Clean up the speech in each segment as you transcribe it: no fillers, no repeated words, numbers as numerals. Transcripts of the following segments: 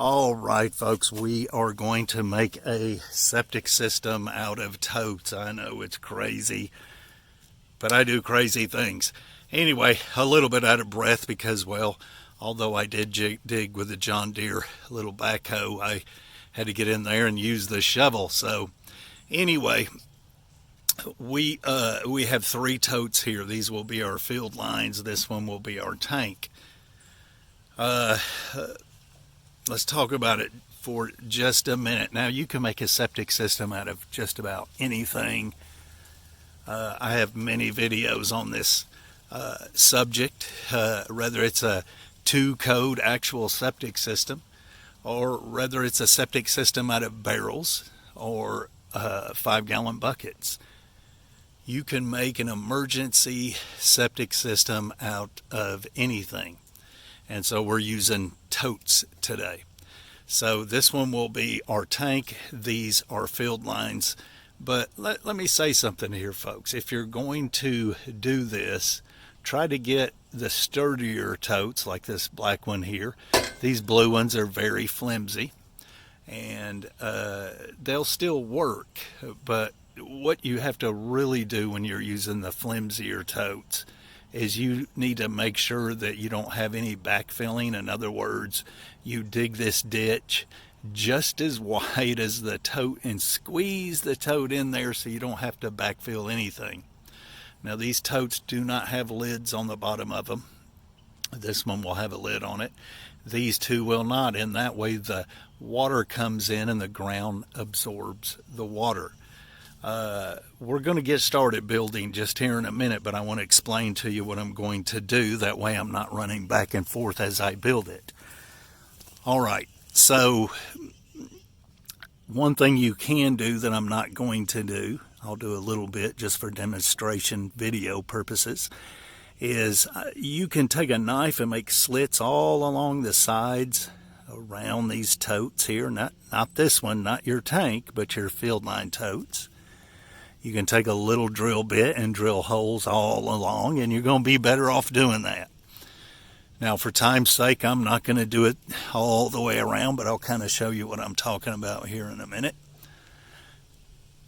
All right, folks, we are going to make a septic system out of totes. I know it's crazy, but I do crazy things. Anyway, a little bit out of breath because, well, although I did dig with the John Deere little backhoe, I had to get in there and use the shovel. So anyway, we have 3 totes here. These will be our field lines. This one will be our tank. Let's talk about it for just a minute. Now, you can make a septic system out of just about anything. I have many videos on this subject, whether it's a 2-code actual septic system, or whether it's a septic system out of barrels or 5-gallon buckets. You can make an emergency septic system out of anything. And so we're using totes today. So this one will be our tank. These are field lines. But let me say something here, folks. If you're going to do this, try to get the sturdier totes like this black one here. These blue ones are very flimsy, and they'll still work. But what you have to really do when you're using the flimsier totes is you need to make sure that you don't have any backfilling. In other words, you dig this ditch just as wide as the tote and squeeze the tote in there so you don't have to backfill anything. Now, these totes do not have lids on the bottom of them. This one will have a lid on it. These two will not. In that way, the water comes in and the ground absorbs the water. We're going to get started building just here in a minute, but I want to explain to you what I'm going to do. That way I'm not running back and forth as I build it. All right, so one thing you can do that I'm not going to do, I'll do a little bit just for demonstration video purposes, is you can take a knife and make slits all along the sides around these totes here. Not this one, not your tank, but your field line totes. You can take a little drill bit and drill holes all along, and you're going to be better off doing that. Now, for time's sake, I'm not going to do it all the way around, but I'll kind of show you what I'm talking about here in a minute.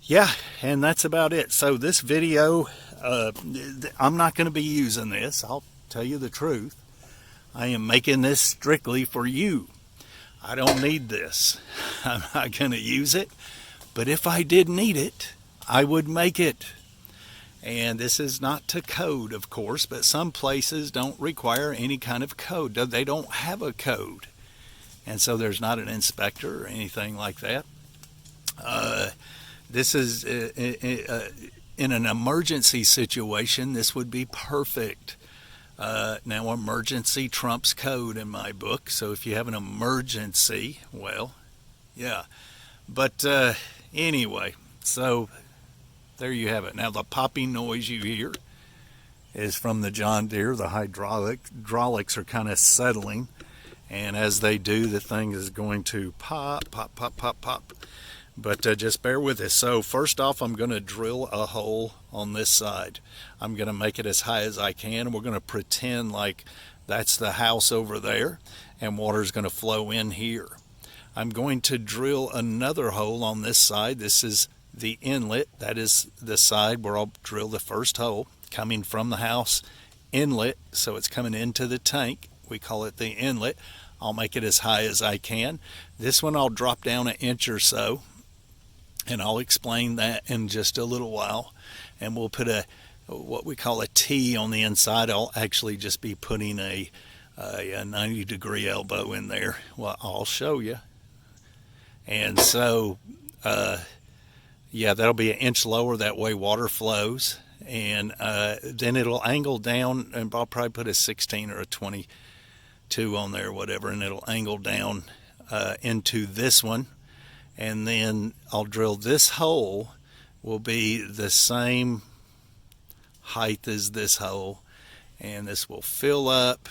Yeah, and that's about it. So this video, I'm not going to be using this. I'll tell you the truth. I am making this strictly for you. I don't need this. I'm not going to use it, but if I did need it, I would make it. And this is not to code, of course, but some places don't require any kind of code. They don't have a code. And so there's not an inspector or anything like that. This is, in an emergency situation, this would be perfect. Now, emergency trumps code in my book. So if you have an emergency, well, yeah. But anyway, so there you have it. Now, the popping noise you hear is from the John Deere. The hydraulics are kind of settling, and as they do, the thing is going to pop, pop, pop, pop, pop. But just bear with us. So first off, I'm going to drill a hole on this side. I'm going to make it as high as I can. We're going to pretend like that's the house over there, and water's going to flow in here. I'm going to drill another hole on this side. This is the inlet. That is the side where I'll drill the first hole, coming from the house inlet, so it's coming into the tank. We call it the inlet. I'll make it as high as I can. This one I'll drop down an inch or so, and I'll explain that in just a little while. And we'll put what we call a T on the inside. I'll actually just be putting a 90-degree elbow in there. Well, I'll show you. And so yeah, that'll be an inch lower. That way water flows. And then it'll angle down, and I'll probably put a 16 or a 22 on there, whatever, and it'll angle down into this one. And then I'll drill this hole, will be the same height as this hole. And this will fill up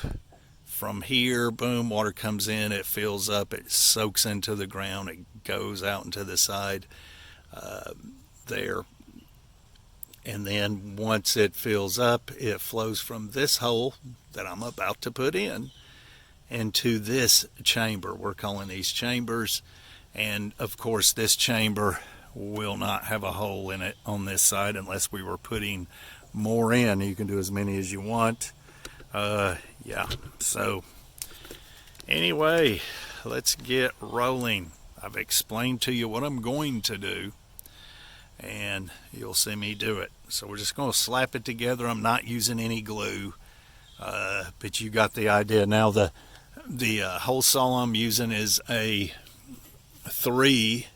from here. Boom, water comes in, it fills up, it soaks into the ground, it goes out into the side there. And then once it fills up, it flows from this hole that I'm about to put in, into this chamber. We're calling these chambers, and of course this chamber will not have a hole in it on this side unless we were putting more in. You can do as many as you want. Yeah, so anyway, let's get rolling. I've explained to you what I'm going to do, and you'll see me do it. So we're just going to slap it together. I'm not using any glue, but you got the idea. Now the hole saw I'm using is a 3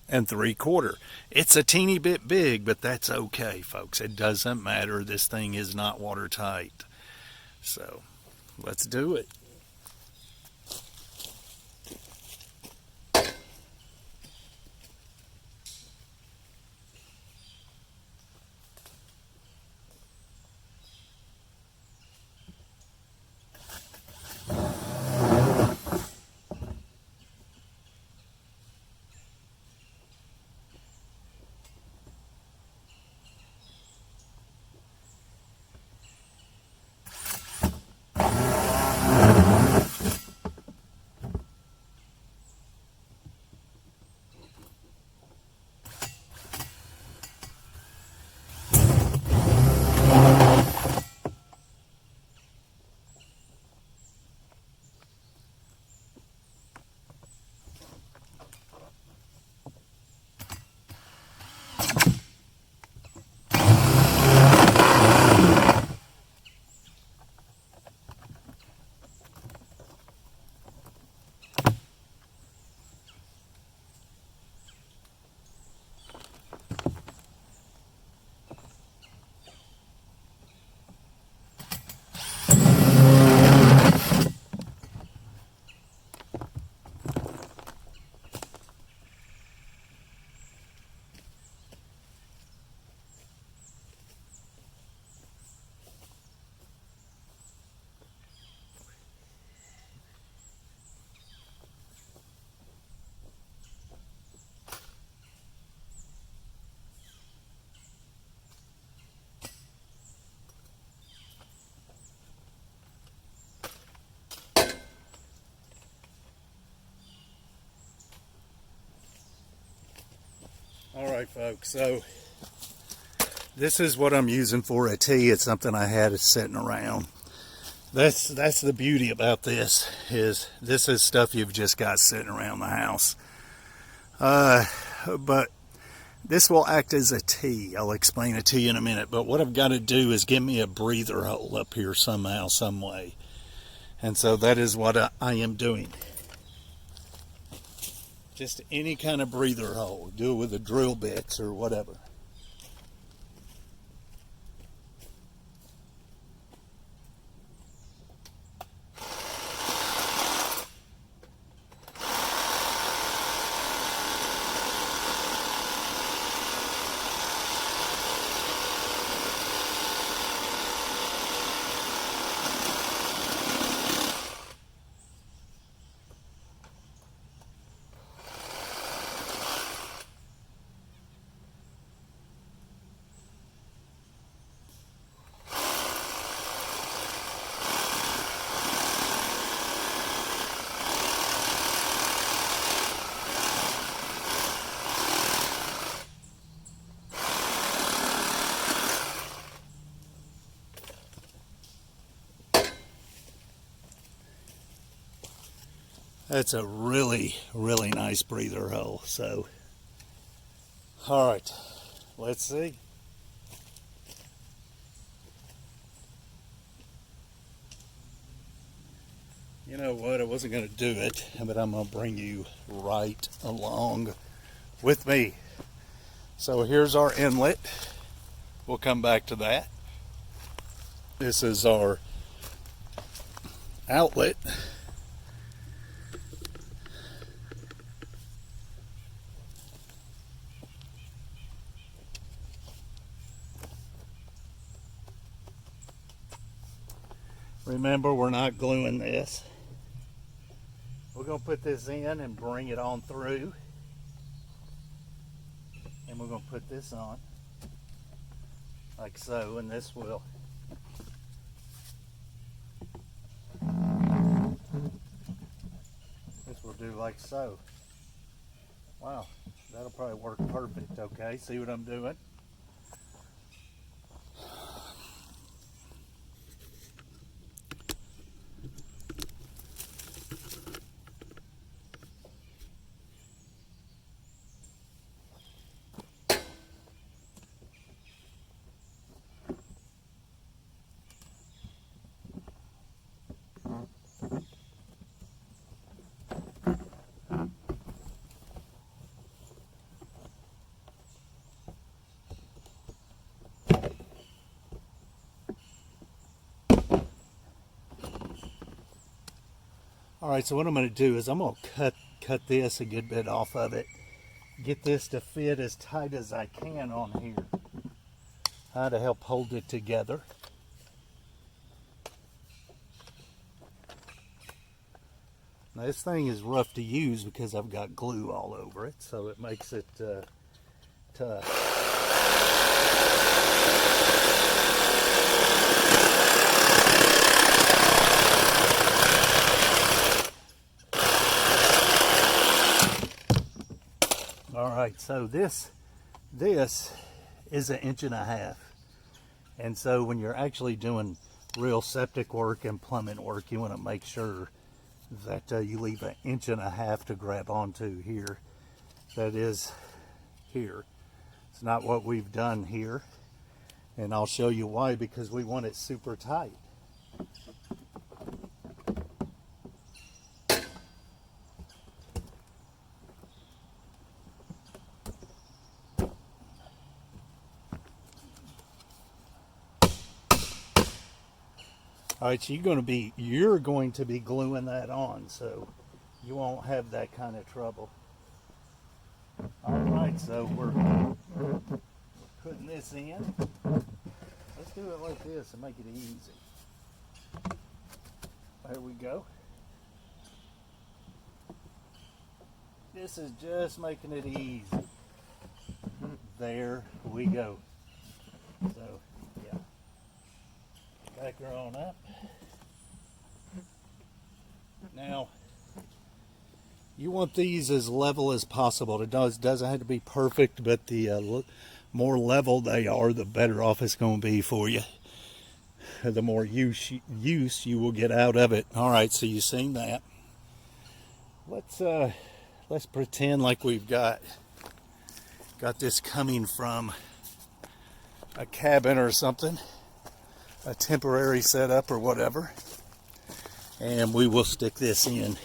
3/4. It's a teeny bit big, but that's okay, folks. It doesn't matter. This thing is not watertight. So let's do it. All right, folks, so this is what I'm using for a tea. It's something I had sitting around. That's the beauty about this is stuff you've just got sitting around the house. But this will act as a tea. I'll explain it to you in a minute. But what I've got to do is give me a breather hole up here somehow, some way. And so that is what I am doing. Just any kind of breather hole. Do it with the drill bits or whatever. That's a really, really nice breather hole. So, all right, let's see. You know what? I wasn't going to do it, but I'm going to bring you right along with me. So here's our inlet. We'll come back to that. This is our outlet. Remember, we're not gluing this. We're going to put this in and bring it on through. And we're going to put this on like so, and this will do like so. Wow, that'll probably work perfect. Okay, see what I'm doing? All right, so what I'm going to do is I'm going to cut this a good bit off of it. Get this to fit as tight as I can on here to help hold it together. Now this thing is rough to use because I've got glue all over it, so it makes it tough. All right, so this is 1.5 inches. And so when you're actually doing real septic work and plumbing work, you want to make sure that you leave 1.5 inches to grab onto here. That is here. It's not what we've done here. And I'll show you why, because we want it super tight. All right, so you're going to be gluing that on, so you won't have that kind of trouble. All right, so we're putting this in. Let's do it like this and make it easy. There we go. This is just making it easy. There we go. So, yeah. Back her on up. Now, you want these as level as possible. It doesn't have to be perfect, but the more level they are, the better off it's going to be for you. The more use you will get out of it. All right, so you've seen that. Let's pretend like we've got this coming from a cabin or something, a temporary setup or whatever, and we will stick this in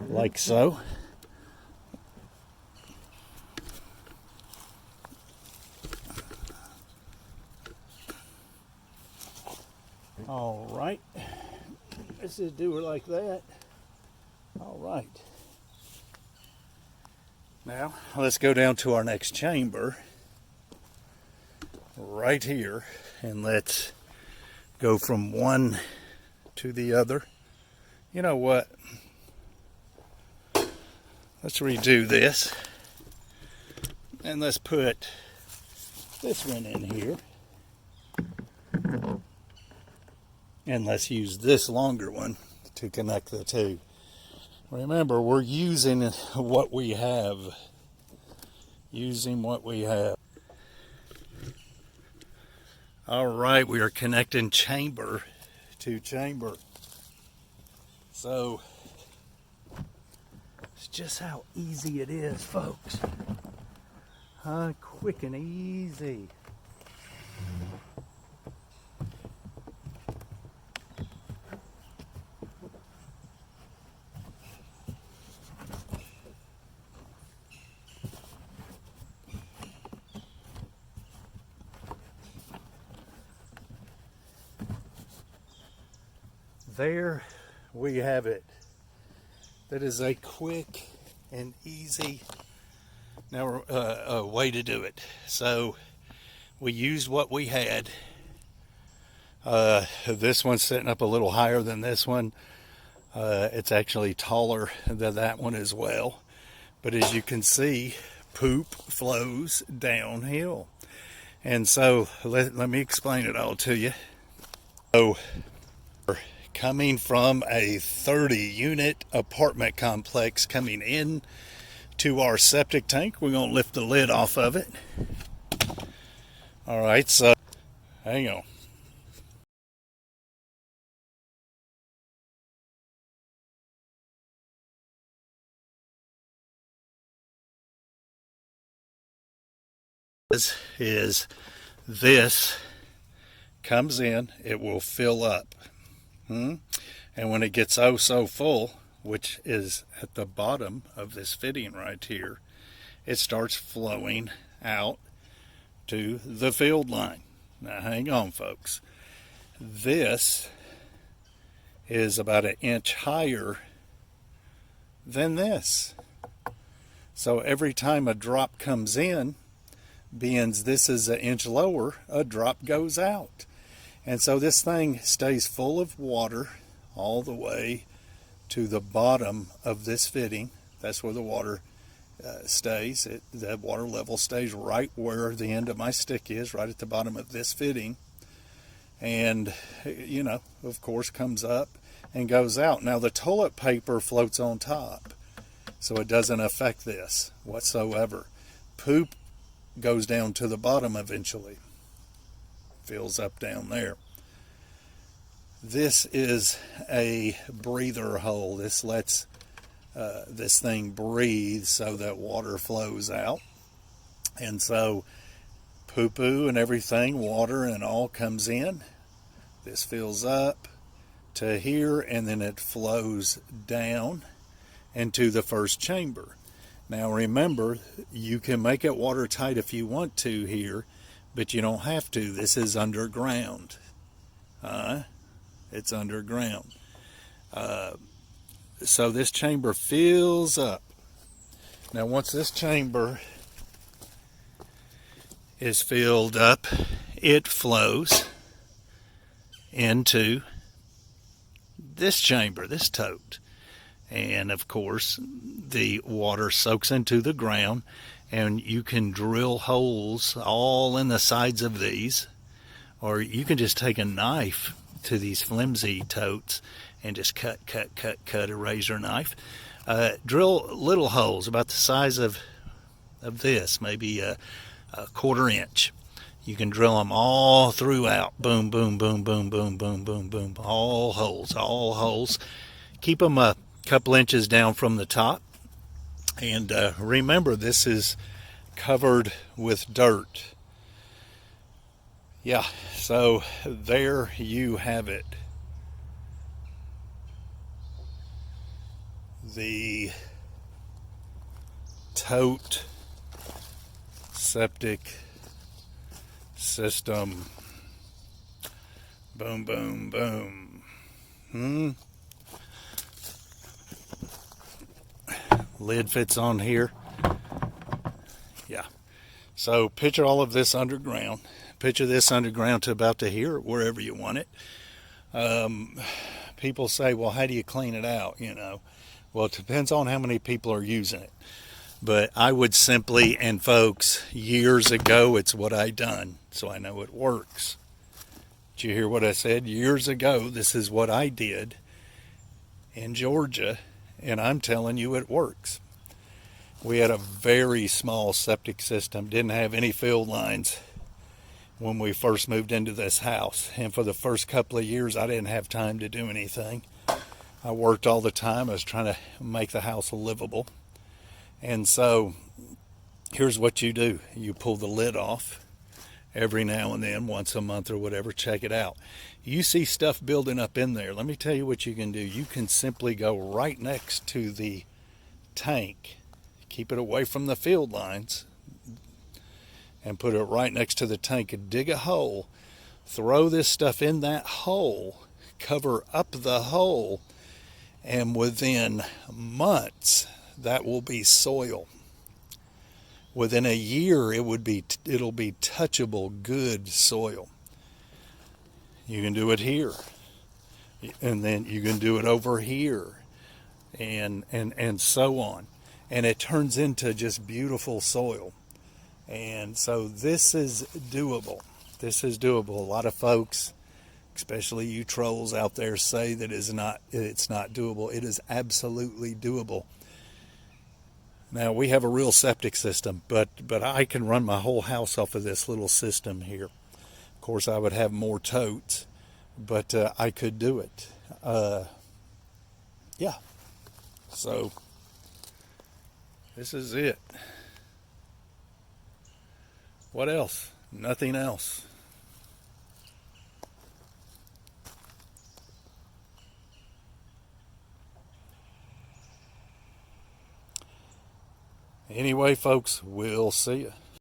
like so. All right, let's just do it like that. All right, now let's go down to our next chamber right here, and let's go from one to the other. You know what? Let's redo this, and let's put this one in here, and let's use this longer one to connect the two. Remember, we're using what we have. All right, we are connecting chamber to chamber. So, it's just how easy it is, folks. Quick and easy. There we have it. That is a quick and easy way to do it. So we used what we had. This one's sitting up a little higher than this one. It's actually taller than that one as well. But as you can see, poop flows downhill. And so let me explain it all to you. So coming from a 30-unit apartment complex coming in to our septic tank. We're going to lift the lid off of it. All right, so hang on. This comes in, it will fill up. And when it gets oh so full, which is at the bottom of this fitting right here, it starts flowing out to the field line. Now hang on, folks. This is about an inch higher than this. So every time a drop comes in, being this is an inch lower, a drop goes out. And so this thing stays full of water all the way to the bottom of this fitting. That's where the water stays. The water level stays right where the end of my stick is, right at the bottom of this fitting. And, you know, of course, comes up and goes out. Now, the toilet paper floats on top, so it doesn't affect this whatsoever. Poop goes down to the bottom eventually, fills up down there. This is a breather hole. This lets this thing breathe so that water flows out. And so poo-poo and everything, water and all comes in. This fills up to here, and then it flows down into the first chamber. Now remember, you can make it watertight if you want to here, but you don't have to. This is underground. It's underground. So this chamber fills up. Now once this chamber is filled up, it flows into this chamber, this tote. And of course, the water soaks into the ground, and you can drill holes all in the sides of these, or you can just take a knife to these flimsy totes and just cut a razor knife. Drill little holes about the size of this, maybe a quarter inch. You can drill them all throughout. Boom, boom, boom, boom, boom, boom, boom, boom. All holes. Keep them a couple inches down from the top. And remember, this is covered with dirt. Yeah, so there you have it. The Tote septic system. Boom, boom, boom. Lid fits on here. Yeah. So picture all of this underground. Picture this underground to about to here, wherever you want it. People say, well, how do you clean it out? You know, well, it depends on how many people are using it. But I would simply, and folks, years ago, it's what I done, so I know it works. Did you hear what I said? Years ago, this is what I did in Georgia, and I'm telling you it works. We had a very small septic system, didn't have any field lines when we first moved into this house. And for the first couple of years, I didn't have time to do anything. I worked all the time. I was trying to make the house livable. And so here's what you do. You pull the lid off every now and then, once a month or whatever, check it out. You see stuff building up in there. Let me tell you what you can do. You can simply go right next to the tank, keep it away from the field lines, and put it right next to the tank and dig a hole. Throw this stuff in that hole, cover up the hole, and within months, that will be soil. Within a year, it'll be touchable, good soil. You can do it here, and then you can do it over here, and so on. And it turns into just beautiful soil. And so this is doable. This is doable. A lot of folks especially you trolls out there say that it's not doable. It is absolutely doable. Now we have a real septic system, but I can run my whole house off of this little system here. Of course, I would have more totes, but I could do it. Yeah. So this is it. What else? Nothing else. Anyway, folks, we'll see you.